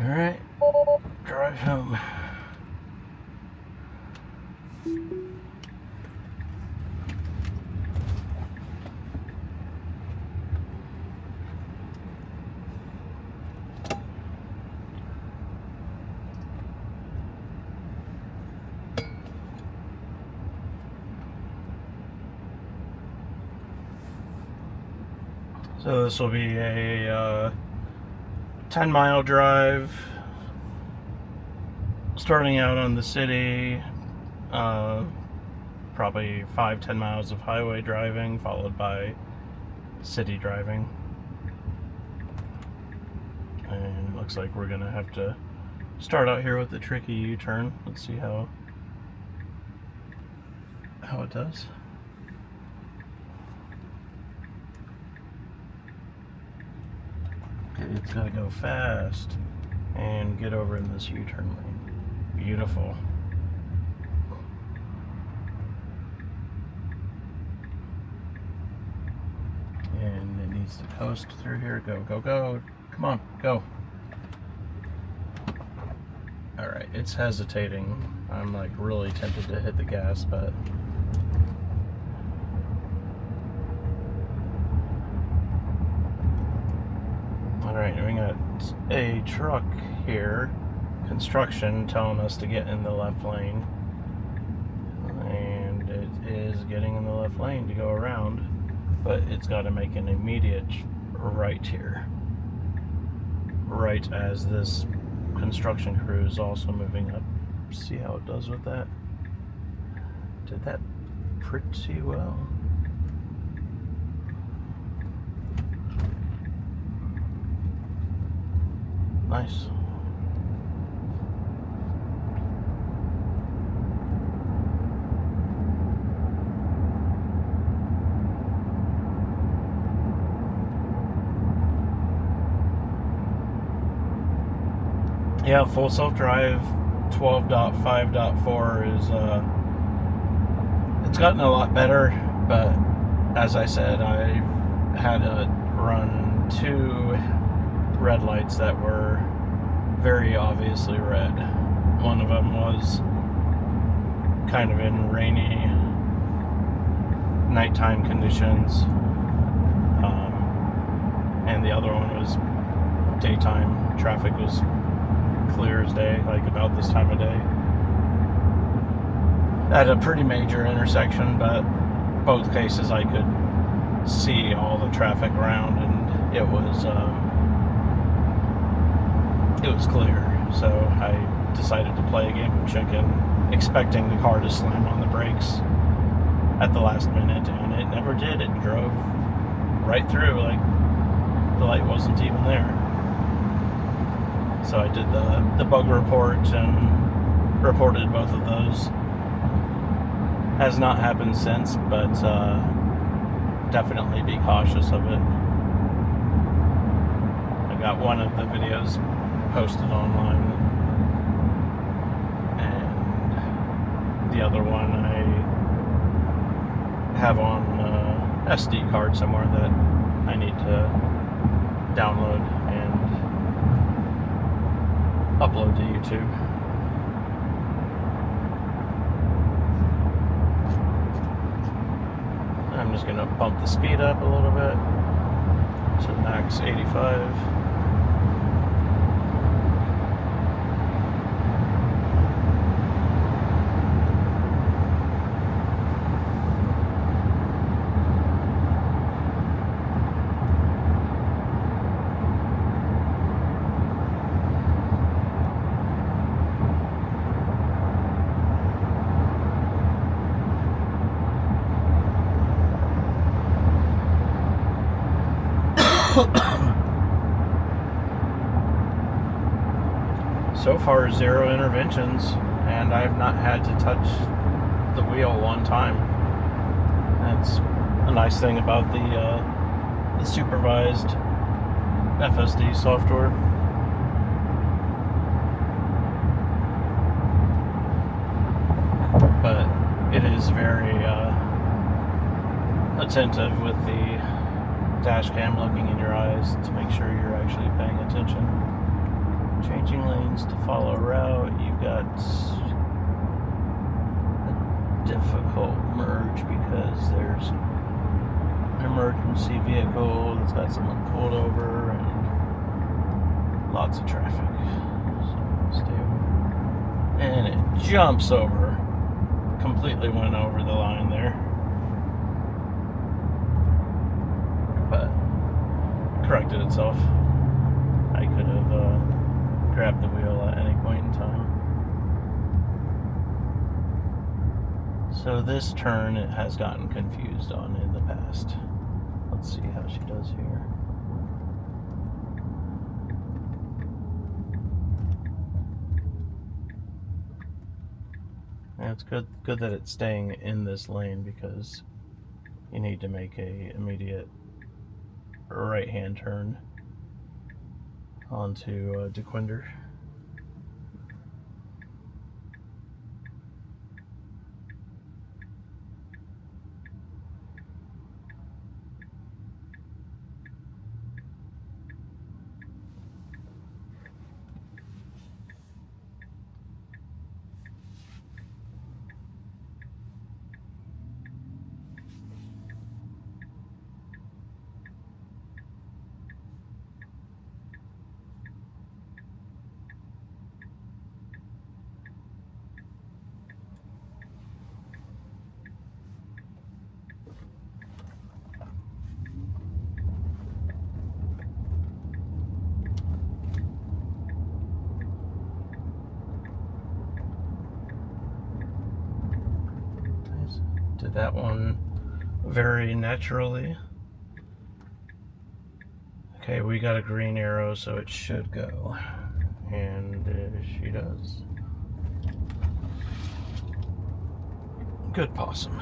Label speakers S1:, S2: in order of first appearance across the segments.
S1: Alright, drive home. So this will be a 10-mile drive, starting out on the city, probably 5-10 miles of highway driving, followed by city driving. And it looks like we're gonna have to start out here with the tricky U-turn. Let's see how it does. It's got to go fast and get over in this U-turn lane. Beautiful. And it needs to coast through here. Go, go, go. Come on, go. Alright, it's hesitating. I'm like really tempted to hit the gas, but alright, we got a truck here, construction, telling us to get in the left lane. And it is getting in the left lane to go around, but it's got to make an immediate right here. Right as this construction crew is also moving up. See how it does with that. Did that pretty well. Nice. Yeah, full self-drive 12.5.4 is it's gotten a lot better, but as I said, I've had to run 2 red lights that were very obviously red. One of them was kind of in rainy nighttime conditions, and the other one was daytime. Traffic was clear as day, like about this time of day, at a pretty major intersection, but both cases I could see all the traffic around, and it was clear. So I decided to play a game of chicken, expecting the car to slam on the brakes at the last minute, and it never did. It drove right through, like the light wasn't even there. So I did the bug report and reported both of those. Has not happened since, but definitely be cautious of it. I got one of the videos posted online, and the other one I have on SD card somewhere that I need to download and upload to YouTube. I'm just gonna bump the speed up a little bit to max 85. So far, 0 interventions, and I have not had to touch the wheel one time. That's a nice thing about the supervised FSD software. But it is very attentive with the dash cam looking in your eyes to make sure you're actually paying attention. Changing lanes to follow route. You've got a difficult merge because there's an emergency vehicle that's got someone pulled over and lots of traffic. So stay over. And it jumps over. Completely went over the line there. But corrected itself. I could have grabbed the wheel at any point in time. So this turn it has gotten confused on in the past. Let's see how she does here. And it's good that it's staying in this lane because you need to make a immediate right-hand turn onto Dequindre. Did that one very naturally. Okay, we got a green arrow, so it should go. And she does. Good possum.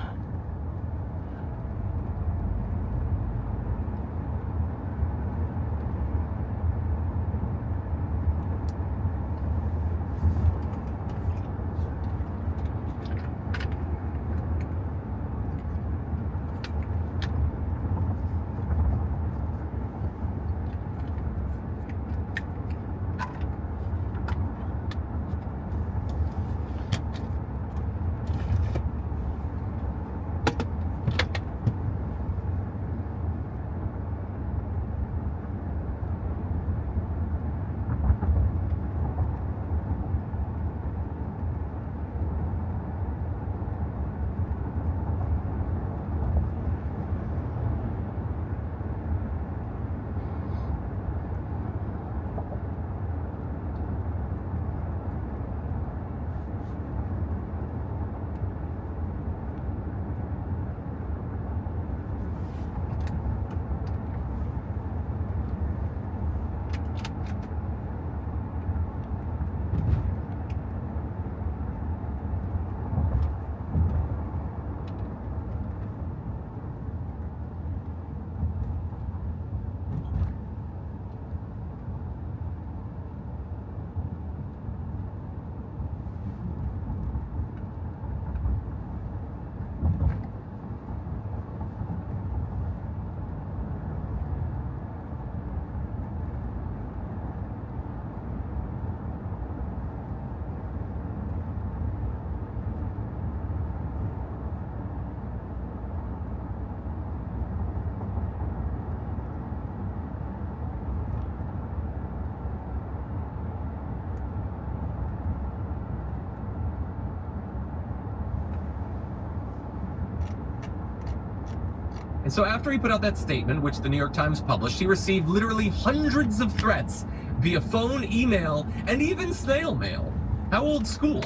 S2: And so after he put out that statement, which the New York Times published, he received literally hundreds of threats via phone, email, and even snail mail. How old school?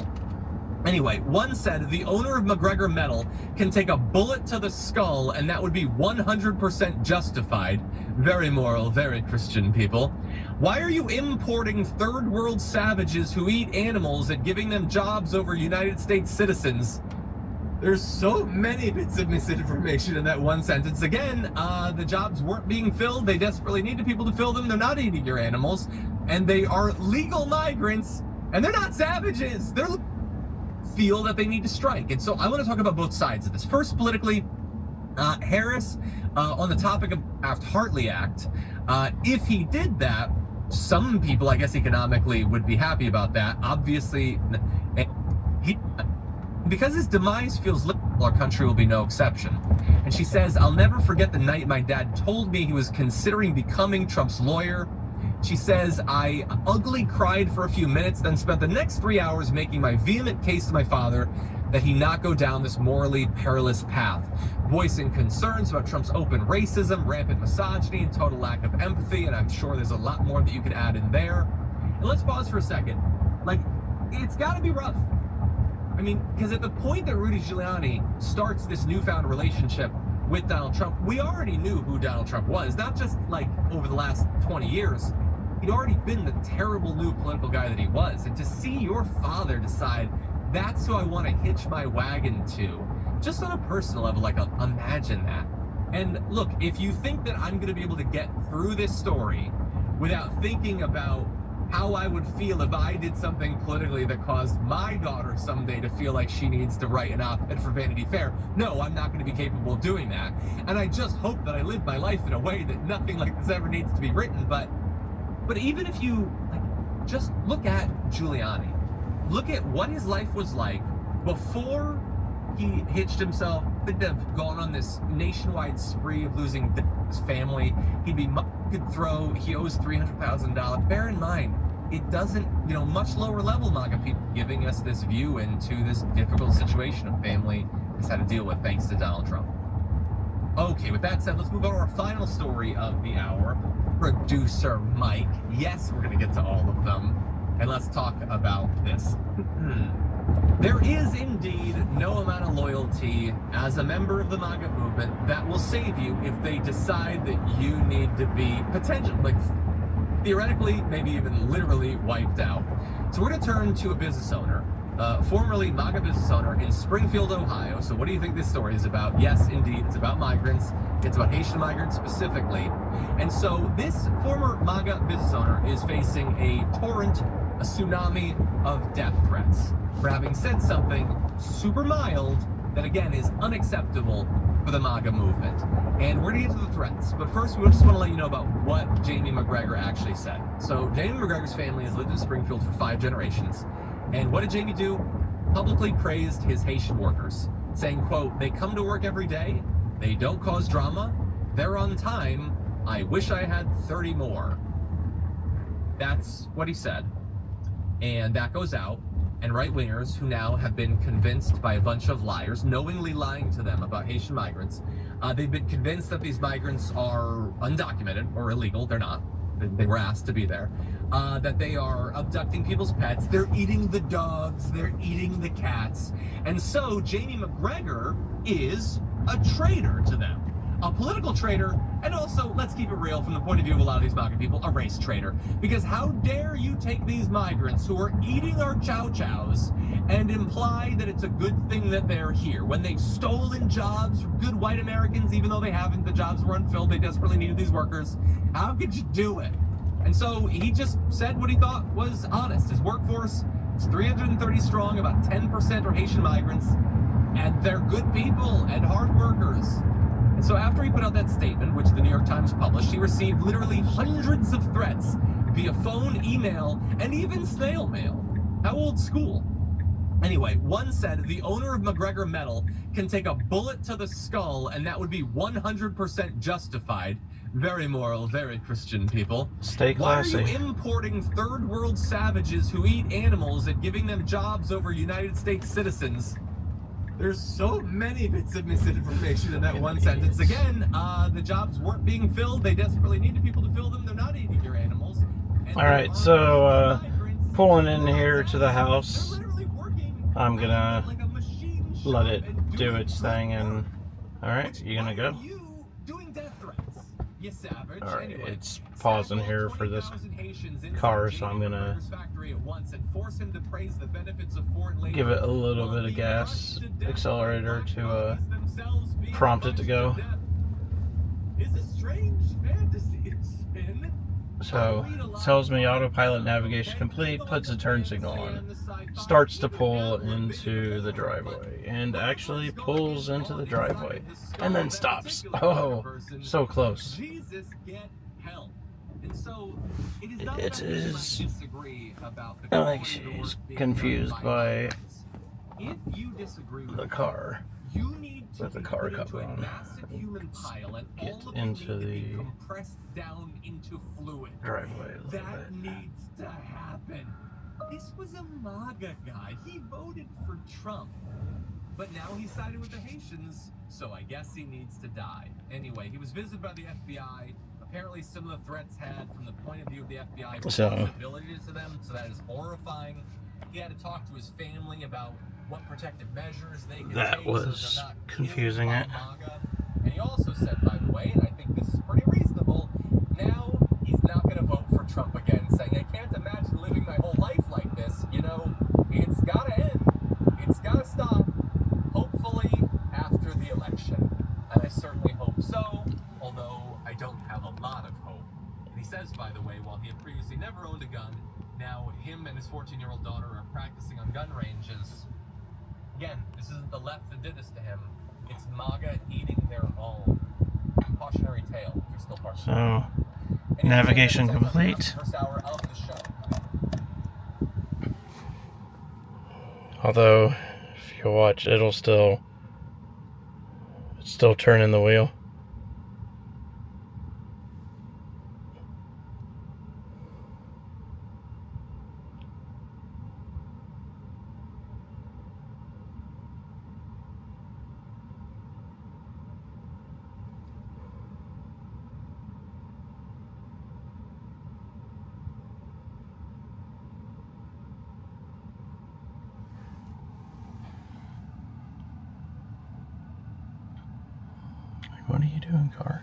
S2: Anyway, one said the owner of McGregor Metal can take a bullet to the skull and that would be 100% justified. Very moral, very Christian people. Why are you importing third world savages who eat animals and giving them jobs over United States citizens? There's so many bits of misinformation in that one sentence. Again, the jobs weren't being filled. They desperately needed people to fill them. They're not eating your animals. And they are legal migrants. And they're not savages. They're feel that they need to strike. And so I want to talk about both sides of this. First, politically, Harris, on the topic of Taft-Hartley Act, if he did that, some people, I guess, economically would be happy about that. Obviously, because his demise feels literal, our country will be no exception. And she says, I'll never forget the night my dad told me he was considering becoming Trump's lawyer. She says, I ugly cried for a few minutes, then spent the next 3 hours making my vehement case to my father that he not go down this morally perilous path, voicing concerns about Trump's open racism, rampant misogyny, and total lack of empathy. And I'm sure there's a lot more that you could add in there. And let's pause for a second. Like, it's got to be rough. I mean, because at the point that Rudy Giuliani starts this newfound relationship with Donald Trump, we already knew who Donald Trump was, not just like over the last 20 years. He'd already been the terrible new political guy that he was. And to see your father decide that's who I want to hitch my wagon to, just on a personal level, like, imagine that. And look, if you think that I'm going to be able to get through this story without thinking about how I would feel if I did something politically that caused my daughter someday to feel like she needs to write an op-ed for Vanity Fair, no, I'm not going to be capable of doing that. And I just hope that I live my life in a way that nothing like this ever needs to be written. But even if you just look at Giuliani, look at what his life was like before he hitched himself, could have gone on this nationwide spree of losing his family. He owes $300,000. Bear in mind, it doesn't, much lower level MAGA people giving us this view into this difficult situation a family has had to deal with thanks to Donald Trump. Okay, with that said, let's move on to our final story of the hour. Producer Mike. Yes, we're going to get to all of them. And let's talk about this. There is indeed no amount of loyalty as a member of the MAGA movement that will save you if they decide that you need to be theoretically, maybe even literally wiped out. So we're going to turn to a business owner, formerly MAGA business owner in Springfield, Ohio. So what do you think this story is about? Yes, indeed, it's about migrants. It's about Haitian migrants specifically. And so this former MAGA business owner is facing a torrent, a tsunami of death threats for having said something super mild that, again, is unacceptable for the MAGA movement. And we're going to get to the threats. But first, we just want to let you know about what Jamie McGregor actually said. So Jamie McGregor's family has lived in Springfield for 5 generations. And what did Jamie do? Publicly praised his Haitian workers, saying, quote, they come to work every day. They don't cause drama. They're on time. I wish I had 30 more. That's what he said. And that goes out. And right-wingers who now have been convinced by a bunch of liars, knowingly lying to them about Haitian migrants, they've been convinced that these migrants are undocumented or illegal. They're not. They were asked to be there. That they are abducting people's pets. They're eating the dogs. They're eating the cats. And so Jamie McGregor is a traitor to them. A political traitor, and also, let's keep it real from the point of view of a lot of these MAGA people, a race traitor. Because how dare you take these migrants who are eating our chow-chows and imply that it's a good thing that they're here, when they've stolen jobs from good white Americans, even though they haven't, the jobs were unfilled, they desperately needed these workers. How could you do it? And so he just said what he thought was honest. His workforce is 330 strong, about 10% are Haitian migrants, and they're good people and hard workers. And so after he put out that statement, which the New York Times published, he received literally hundreds of threats via phone, email, and even snail mail. How old school? Anyway, one said the owner of McGregor Metal can take a bullet to the skull and that would be 100% justified. Very moral, very Christian people.
S1: Stay classy.
S2: Why are you importing third world savages who eat animals and giving them jobs over United States citizens? There's so many bits of misinformation in that one sentence. Again, the jobs weren't being filled. They desperately needed people to fill them. They're not eating your animals.
S1: All right, so pulling in here to the house. I'm gonna let it do its thing, and all right, you gonna go? All right, it's pausing here for this car, so I'm gonna give it a little bit of gas accelerator to prompt it to go. So tells me autopilot navigation complete, puts a turn signal on, starts to pull into the driveway, and actually pulls into the driveway, and then stops. Oh, so close.
S2: And so, it is not
S1: It
S2: that we do not
S1: is-
S2: disagree about the
S1: I
S2: quality
S1: think
S2: of the work
S1: she's
S2: being
S1: confused
S2: done
S1: by
S2: migrants. If you disagree with
S1: the car.
S2: you need to
S1: With the
S2: be
S1: car
S2: put into
S1: cover
S2: a
S1: on.
S2: massive human pile, and
S1: Get
S2: all of you
S1: into
S2: need to be
S1: the
S2: compressed down into fluid.
S1: Driveway a little
S2: That
S1: bit.
S2: needs to happen. This was a MAGA guy. He voted for Trump. But now he sided with the Haitians, so I guess he needs to die. Anyway, he was visited by the FBI. Apparently, some of the threats had, from the point of view of the FBI, responsibility to them, so that is horrifying. He had to talk to his family about what protective measures they could
S1: That
S2: take
S1: was
S2: so they're not
S1: confusing
S2: killed
S1: it.
S2: by MAGA. And he also said, by the way, and I think this is pretty reasonable, now he's not going to vote for Trump again, saying, I can't imagine living my whole life like this. You know, it's got to end. It's got to stop. Hopefully after the election. And I certainly hope so, although I don't have a lot of hope. And he says, by the way, while he had previously never owned a gun, now him and his 14-year-old daughter are practicing on gun ranges. Again, this isn't the left that did this to him. It's MAGA eating their own. Cautionary tale, if you're still partial.
S1: So,
S2: And
S1: navigation
S2: that's also
S1: complete.
S2: the first hour of the show.
S1: Although, if you watch, it's still turning the wheel. What are you doing, car?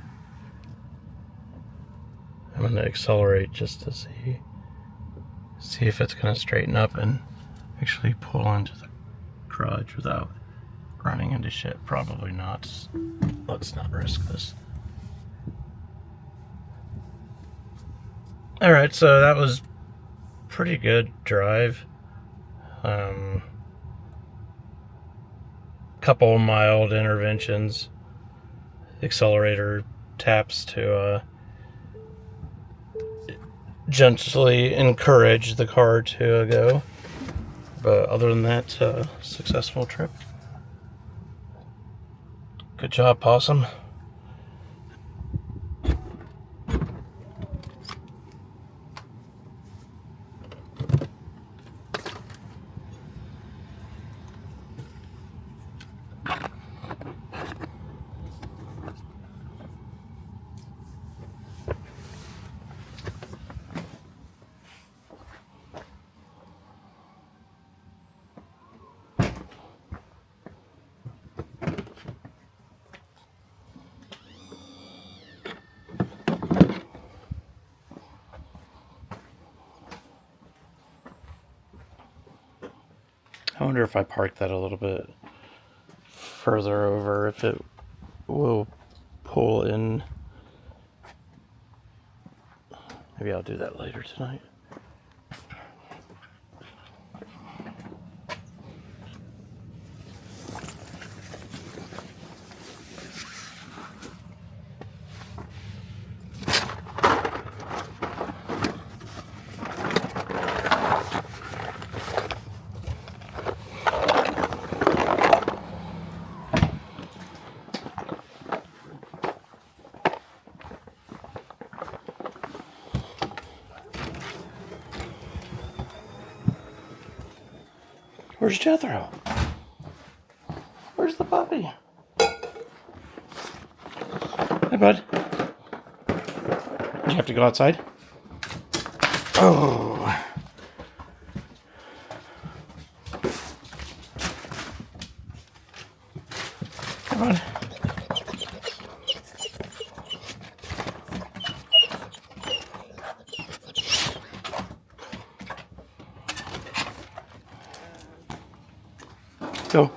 S1: I'm going to accelerate just to see if it's going to straighten up and actually pull into the garage without running into shit. Probably not. Let's not risk this. Alright, so that was pretty good drive. Couple mild interventions. Accelerator taps to gently encourage the car to go. But other than that, successful trip. Good job, Possum. I wonder if I park that a little bit further over, if it will pull in. Maybe I'll do that later tonight. Where's Jethro? Where's the puppy? Hey, bud. Did you have to go outside? Oh. Come on. Go.